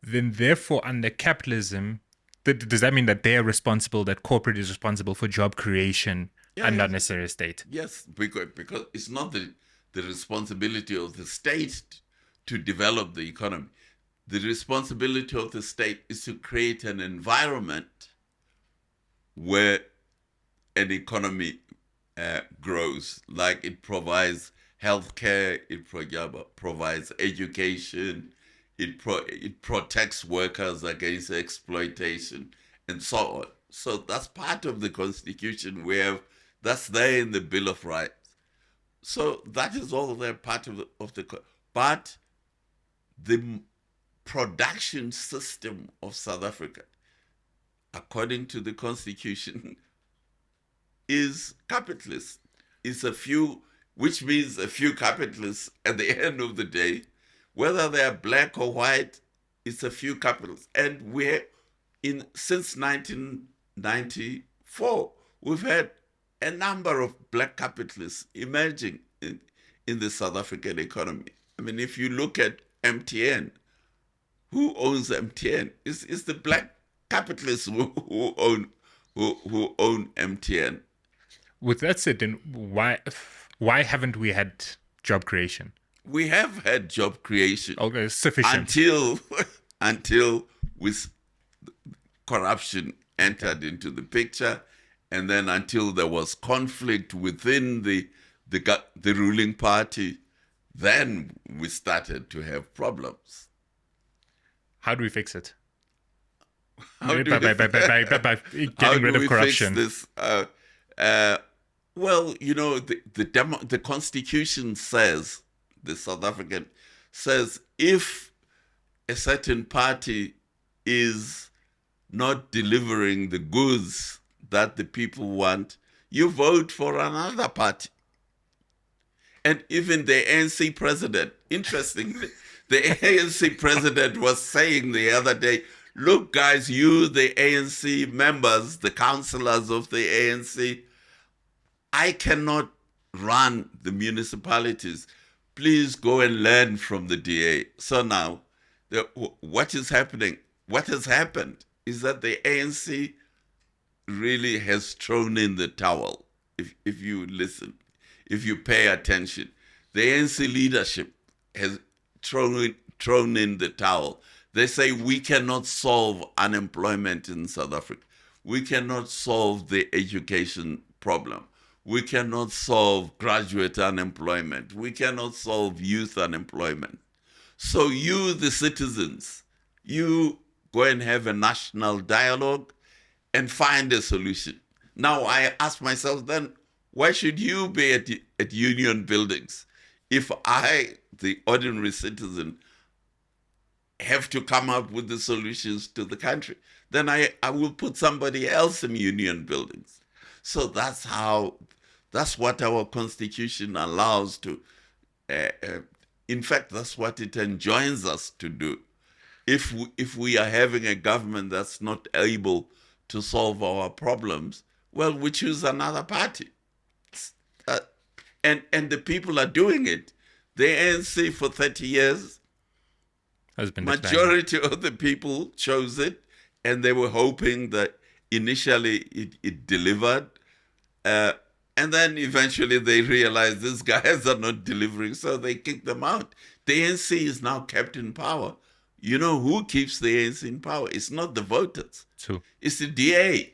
Speaker 2: then therefore under capitalism, does that mean that they are responsible, that corporate is responsible for job creation and not necessarily a state?
Speaker 1: Yes, because it's not the responsibility of the state to develop the economy. The responsibility of the state is to create an environment where an economy grows, like it provides healthcare, it provides education, it protects workers against exploitation, and so on. So that's part of the Constitution. That's there in the Bill of Rights. So that is all there part of but the production system of South Africa, according to the Constitution, is capitalist. It's which means a few capitalists at the end of the day, whether they are black or white, it's a few capitalists. And since 1994, we've had a number of black capitalists emerging in the South African economy. I mean, if you look at MTN, who owns MTN? It's the black capitalists who own MTN.
Speaker 2: With that said, then why haven't we had job creation?
Speaker 1: We have had job creation.
Speaker 2: Okay, sufficient.
Speaker 1: Until corruption entered into the picture, and then until there was conflict within the ruling party, then we started to have problems.
Speaker 2: How do we fix it? By getting rid of corruption.
Speaker 1: Fix this? Well, the Constitution says, the South African says, if a certain party is not delivering the goods that the people want, you vote for another party. And even the ANC president, interestingly, the ANC president was saying the other day, look, guys, you, the ANC members, the councillors of the ANC, I cannot run the municipalities. Please go and learn from the DA. So now, what has happened is that the ANC really has thrown in the towel. If you listen, if you pay attention, the ANC leadership has thrown in the towel. They say we cannot solve unemployment in South Africa. We cannot solve the education problem. We cannot solve graduate unemployment. We cannot solve youth unemployment. So you, the citizens, you go and have a national dialogue and find a solution. Now I ask myself then, why should you be at union buildings if I, the ordinary citizen, have to come up with the solutions to the country? Then I will put somebody else in union buildings. So that's what our Constitution allows to, in fact, that's what it enjoins us to do. If we are having a government that's not able to solve our problems, well, we choose another party. And the people are doing it. The ANC for 30 years,
Speaker 2: has been
Speaker 1: majority of the people chose it, and they were hoping that initially it delivered. And then eventually they realized these guys are not delivering, so they kicked them out. The ANC is now kept in power. You know who keeps the ANC in power? It's not the voters.
Speaker 2: True.
Speaker 1: It's the DA.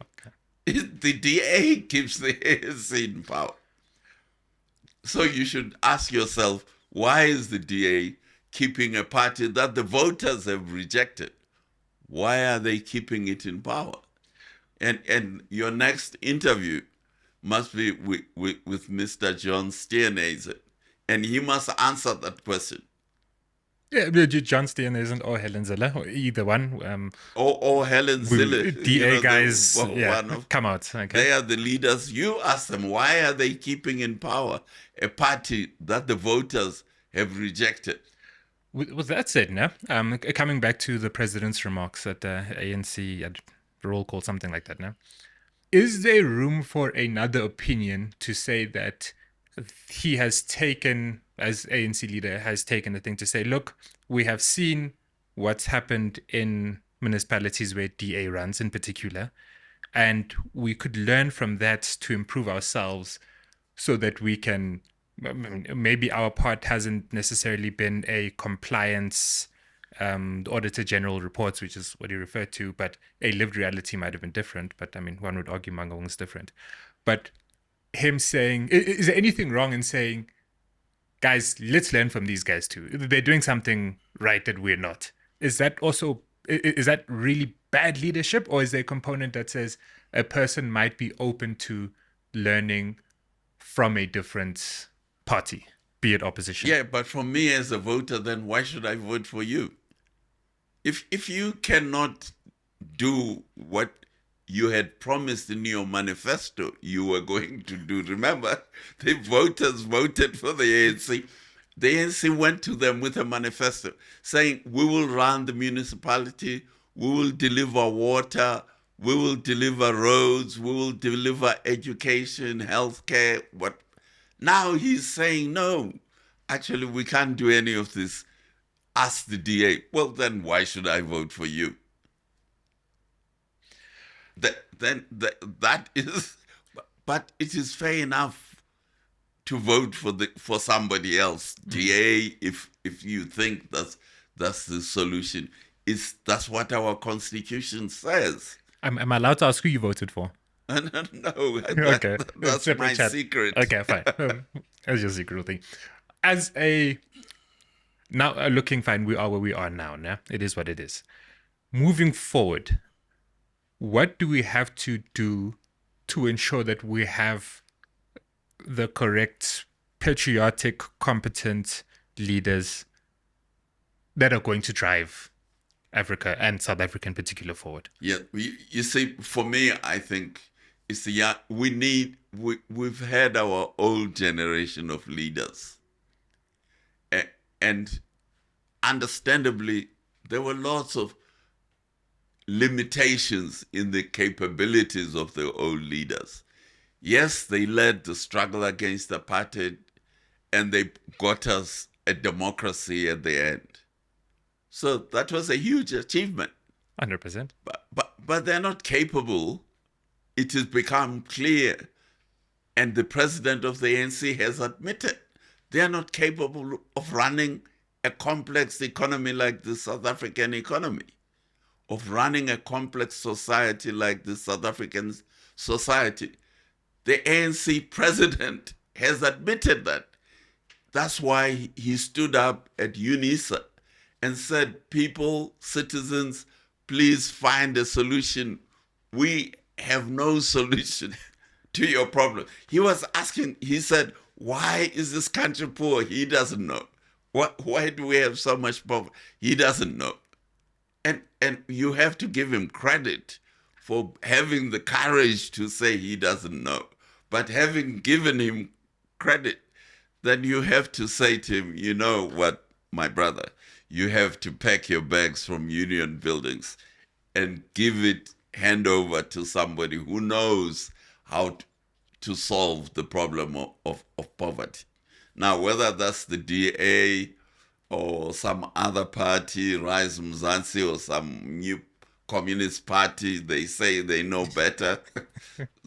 Speaker 2: Okay.
Speaker 1: The DA keeps the ANC in power. So you should ask yourself, why is the DA keeping a party that the voters have rejected? Why are they keeping it in power? And your next interview must be with Mr. John Steenhuisen, and he must answer that question.
Speaker 2: Yeah, John Steenhuisen or Helen Zille, or either one.
Speaker 1: Or Helen Zille.
Speaker 2: DA guys, come out. Okay.
Speaker 1: They are the leaders. You ask them, why are they keeping in power a party that the voters have rejected?
Speaker 2: With that said, now, coming back to the president's remarks at the ANC, at roll call, something like that now, is there room for another opinion to say that he has taken, as ANC leader, has taken the thing to say, look, we have seen what's happened in municipalities where DA runs in particular, and we could learn from that to improve ourselves so that we can, maybe our part hasn't necessarily been a compliance, the Auditor General reports, which is what he referred to, but a lived reality might have been different. But I mean, one would argue Mangong is different. But him saying, is there anything wrong in saying, guys, let's learn from these guys too? They're doing something right that we're not. Is that also, is that really bad leadership? Or is there a component that says a person might be open to learning from a different party, be it opposition?
Speaker 1: Yeah, but for me as a voter, then why should I vote for you? If you cannot do what you had promised in your manifesto you were going to do, remember, the voters voted for the ANC. The ANC went to them with a manifesto saying, we will run the municipality, we will deliver water, we will deliver roads, we will deliver education, healthcare. What? Now he's saying, no, actually, we can't do any of this. Ask the DA. Well, then why should I vote for you? That is, but it is fair enough to vote for somebody else. DA, if you think that's the solution, that's what our constitution says.
Speaker 2: Am I allowed to ask who you voted for?
Speaker 1: No,
Speaker 2: Okay.
Speaker 1: that's my secret.
Speaker 2: Okay, fine. That's your secret thing. As now looking fine, we are where we are now. Nah? It is what it is. Moving forward, what do we have to do to ensure that we have the correct, patriotic, competent leaders that are going to drive Africa and South Africa in particular forward?
Speaker 1: Yeah, you see, for me, I think it's we've had our old generation of leaders. And understandably, there were lots of limitations in the capabilities of the old leaders. Yes, they led the struggle against apartheid, and they got us a democracy at the end. So that was a huge achievement.
Speaker 2: 100%.
Speaker 1: But they're not capable. It has become clear, and the president of the ANC has admitted they are not capable of running a complex economy like the South African economy, of running a complex society like the South African society. The ANC president has admitted that. That's why he stood up at UNISA and said, people, citizens, please find a solution. We have no solution to your problem. He was asking, he said, why is this country poor? He doesn't know. Why do we have so much poverty? He doesn't know. And you have to give him credit for having the courage to say he doesn't know. But having given him credit, then you have to say to him, you know what, my brother, you have to pack your bags from union buildings and hand over to somebody who knows how to solve the problem of poverty. Now, whether that's the DA or some other party, Rise Mzansi, or some new communist party, they say they know better.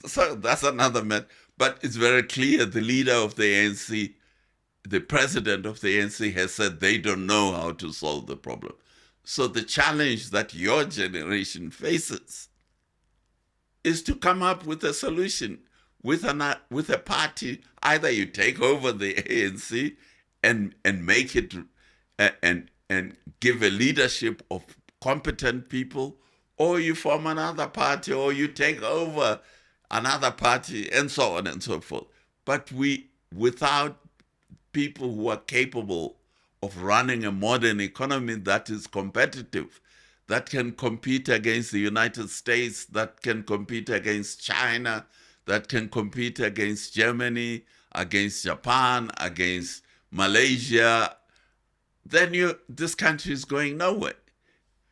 Speaker 1: So that's another matter. But it's very clear the leader of the ANC, the president of the ANC, has said they don't know how to solve the problem. So the challenge that your generation faces is to come up with a solution with a party. Either you take over the ANC and make it and give a leadership of competent people, or you form another party, or you take over another party, and so on and so forth. But without people who are capable of running a modern economy that is competitive, that can compete against the United States, that can compete against China, that can compete against Germany, against Japan, against Malaysia, then this country is going nowhere.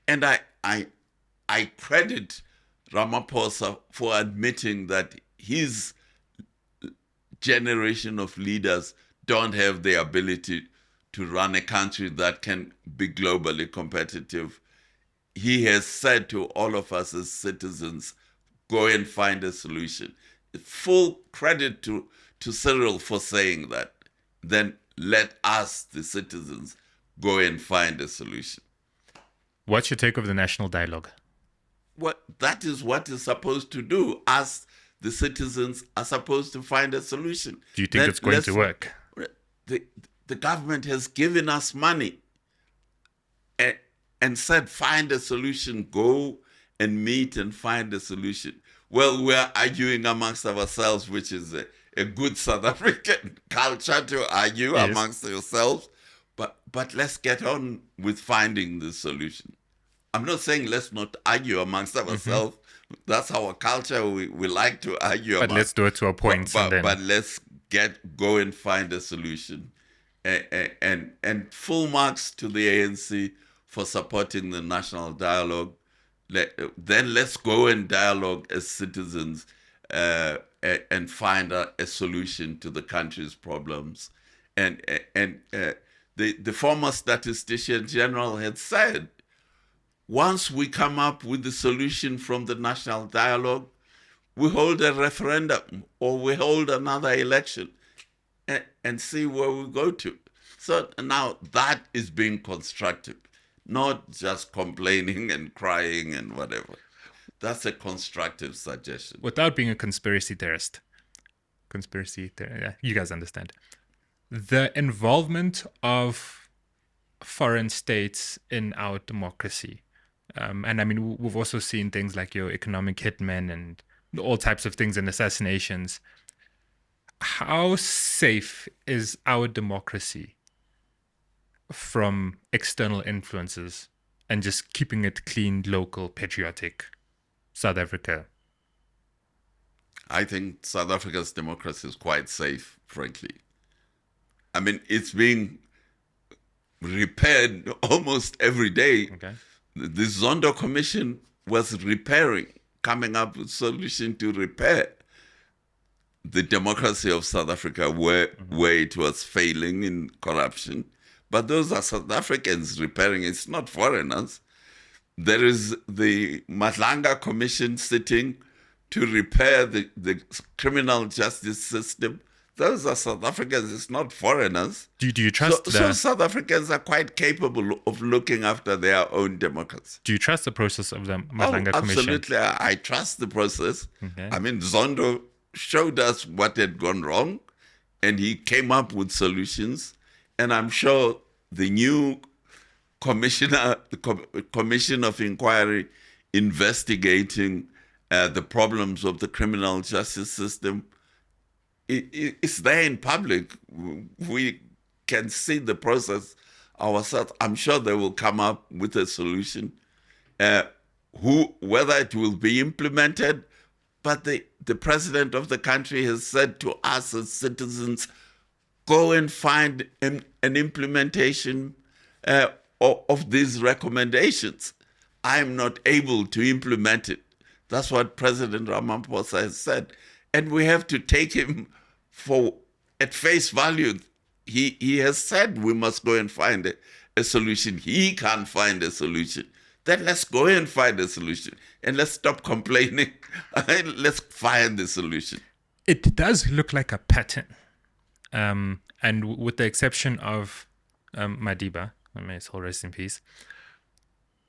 Speaker 1: And I credit Ramaphosa for admitting that his generation of leaders don't have the ability to run a country that can be globally competitive. He has said to all of us as citizens, go and find a solution. Full credit to Cyril for saying that. Then let us, the citizens, go and find a solution.
Speaker 2: What's your take of the national dialogue?
Speaker 1: That is what is supposed to do. Us, the citizens, are supposed to find a solution.
Speaker 2: Do you think it's going to work?
Speaker 1: The government has given us money and said, find a solution, go and meet and find a solution. Well, we're arguing amongst ourselves, which is a good South African culture to argue amongst yourselves. But let's get on with finding the solution. I'm not saying let's not argue amongst ourselves. That's our culture. We like to argue.
Speaker 2: But let's do it to a point.
Speaker 1: But let's go and find a solution. And full marks to the ANC for supporting the national dialogue. Then let's go and dialogue as citizens and find a solution to the country's problems. And the former statistician general had said, once we come up with the solution from the national dialogue, we hold a referendum or we hold another election and see where we go to. So now that is being constructive, not just complaining and crying and whatever. That's a constructive suggestion.
Speaker 2: Without being a conspiracy theorist, you guys understand. The involvement of foreign states in our democracy. And I mean, we've also seen things like your economic hitmen and all types of things and assassinations. How safe is our democracy from external influences and just keeping it clean, local, patriotic, South Africa?
Speaker 1: I think South Africa's democracy is quite safe, frankly. I mean, it's being repaired almost every day.
Speaker 2: Okay.
Speaker 1: The Zondo Commission was coming up with a solution to repair the democracy of South Africa where it was failing in corruption. But those are South Africans repairing it. It's not foreigners. There is the Madlanga Commission sitting to repair the criminal justice system. Those are South Africans. It's not foreigners.
Speaker 2: Do you trust
Speaker 1: so South Africans are quite capable of looking after their own democracy.
Speaker 2: Do you trust the process of the Madlanga Commission?
Speaker 1: Absolutely. I trust the process. Okay. I mean, Zondo showed us what had gone wrong, and he came up with solutions. And I'm sure the new commission of inquiry investigating the problems of the criminal justice system, it's there in public. We can see the process ourselves. I'm sure they will come up with a solution. Whether it will be implemented, but the president of the country has said to us as citizens, go and find an implementation of these recommendations. I'm not able to implement it. That's what President Ramaphosa has said. And we have to take him at face value. He has said we must go and find a solution. He can't find a solution. Then let's go and find a solution. And let's stop complaining. Let's find the solution.
Speaker 2: It does look like a pattern. And with the exception of Madiba, may his soul rest in peace,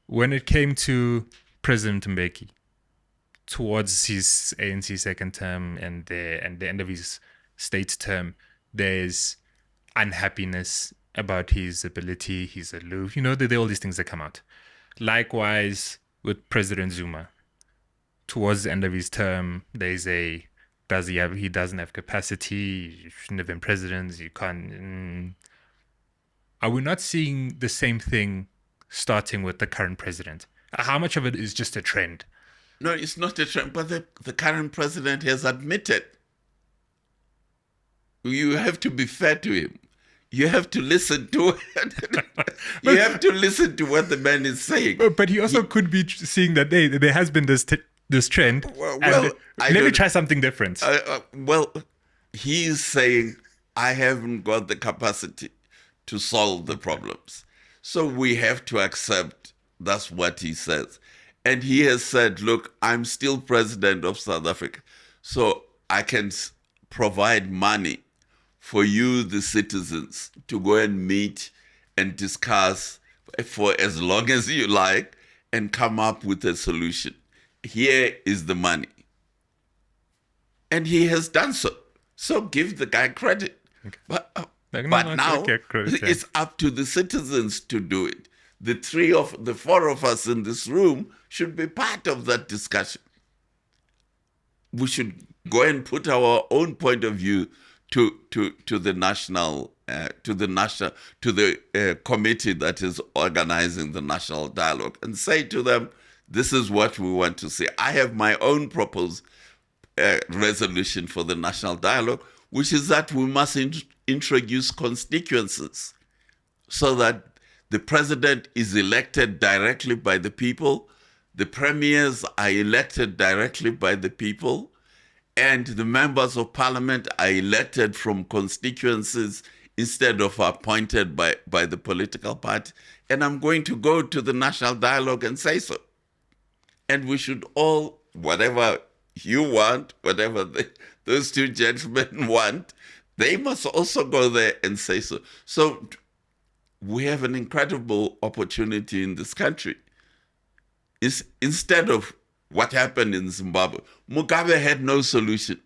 Speaker 2: when it came to President Mbeki, towards his ANC second term and the end of his state term, there's unhappiness about his ability, he's aloof, there are all these things that come out. Likewise, with President Zuma, towards the end of his term, there's he doesn't have capacity, you shouldn't have been president, you can't. Are we not seeing the same thing starting with the current president? How much of it is just a trend?
Speaker 1: No, it's not a trend, but the current president has admitted. You have to be fair to him. You have to listen to it. You have to listen to what the man is saying.
Speaker 2: But he also could be seeing that there has been this trend. Let me try something different.
Speaker 1: He's saying, I haven't got the capacity to solve the problems. So we have to accept that's what he says. And he has said, look, I'm still president of South Africa, so I can provide money for you, the citizens, to go and meet and discuss for as long as you like and come up with a solution. Here is the money. And he has done so. So give the guy credit.
Speaker 2: Okay.
Speaker 1: But now it's up to the citizens to do it. The four of us in this room should be part of that discussion. We should go and put our own point of view to the committee that is organizing the national dialogue and say to them, this is what we want to see. I have my own proposed resolution for the national dialogue, which is that we must introduce constituencies so that the president is elected directly by the people, the premiers are elected directly by the people, and the members of parliament are elected from constituencies instead of appointed by the political party. And I'm going to go to the national dialogue and say so. And we should all, whatever you want, whatever those two gentlemen want, they must also go there and say so. So we have an incredible opportunity in this country. Instead of what happened in Zimbabwe, Mugabe had no solution.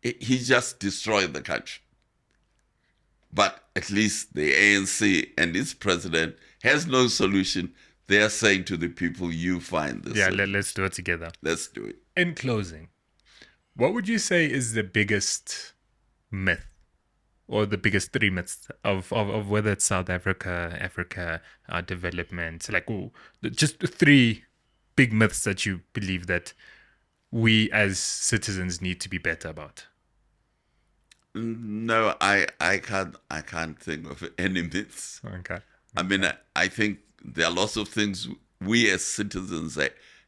Speaker 1: He just destroyed the country. But at least the ANC and its president has no solution. They are saying to the people, you find this.
Speaker 2: Yeah, let's do it together.
Speaker 1: Let's do it.
Speaker 2: In closing, what would you say is the biggest myth or the biggest three myths of whether it's South Africa, development, like just three big myths that you believe that we as citizens need to be better about?
Speaker 1: No, I can't think of any myths.
Speaker 2: Okay.
Speaker 1: I mean, I think there are lots of things we as citizens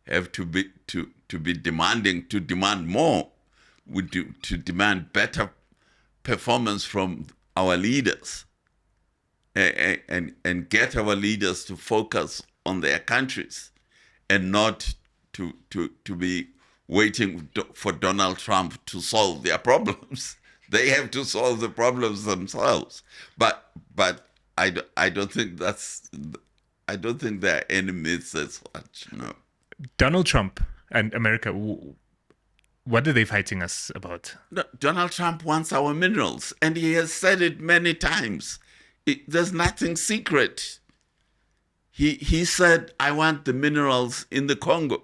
Speaker 1: have to be demanding, to demand more, to demand better performance from our leaders, and get our leaders to focus on their countries and not to be waiting for Donald Trump to solve their problems. They have to solve the problems themselves. But I don't think there are any myths as such. No.
Speaker 2: Donald Trump and America, what are they fighting us about?
Speaker 1: No, Donald Trump wants our minerals, and he has said it many times. There's nothing secret. He said, I want the minerals in the Congo.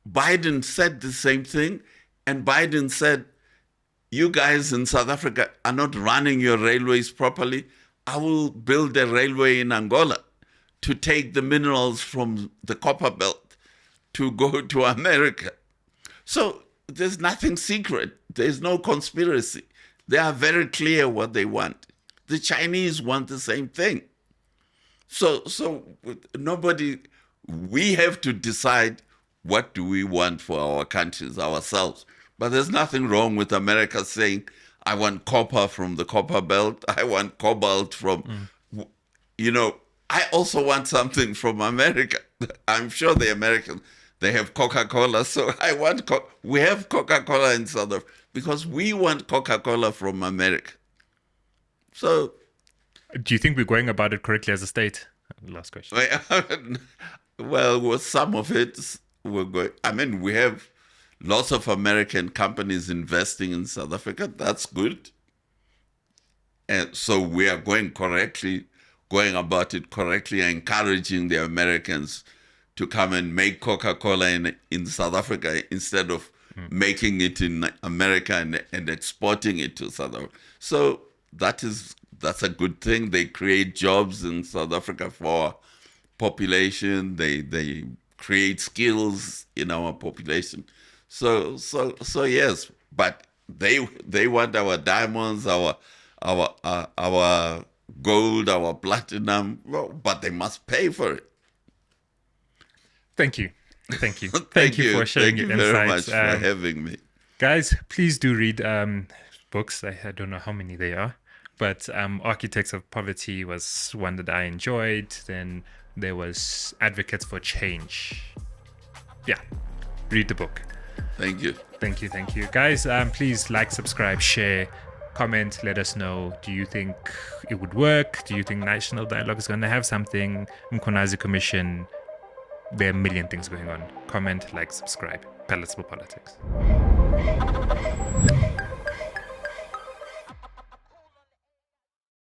Speaker 1: Biden said the same thing, and Biden said, you guys in South Africa are not running your railways properly. I will build a railway in Angola to take the minerals from the copper belt to go to America. So there's nothing secret. There's no conspiracy. They are very clear what they want. The Chinese want the same thing. So we have to decide what do we want for our countries ourselves. But there's nothing wrong with America saying, I want copper from the copper belt. I want cobalt from, I also want something from America. I'm sure the Americans, they have Coca-Cola. So we have Coca-Cola in South Africa because we want Coca-Cola from America. So.
Speaker 2: Do you think we're going about it correctly as a state? Last question.
Speaker 1: Well, with some of it, we're going. I mean, we have lots of American companies investing in South Africa. That's good. And so we are going about it correctly, encouraging the Americans to come and make Coca-Cola in South Africa instead of making it in America and exporting it to South Africa. So that's a good thing. They create jobs in South Africa for population. They create skills in our population. So yes, but they want our diamonds, our gold, our platinum, but they must pay for it.
Speaker 2: Thank you. Thank you for sharing your insights. Thank you very much
Speaker 1: for having me.
Speaker 2: Guys, please do read books. I don't know how many they are. But Architects of Poverty was one that I enjoyed. Then there was Advocates for Change. Yeah, read the book.
Speaker 1: Thank you.
Speaker 2: Thank you. Guys, please like, subscribe, share, comment, let us know. Do you think it would work? Do you think National Dialogue is going to have something? Mkonazi Commission. There are a million things going on. Comment, like, subscribe. Palatable Politics.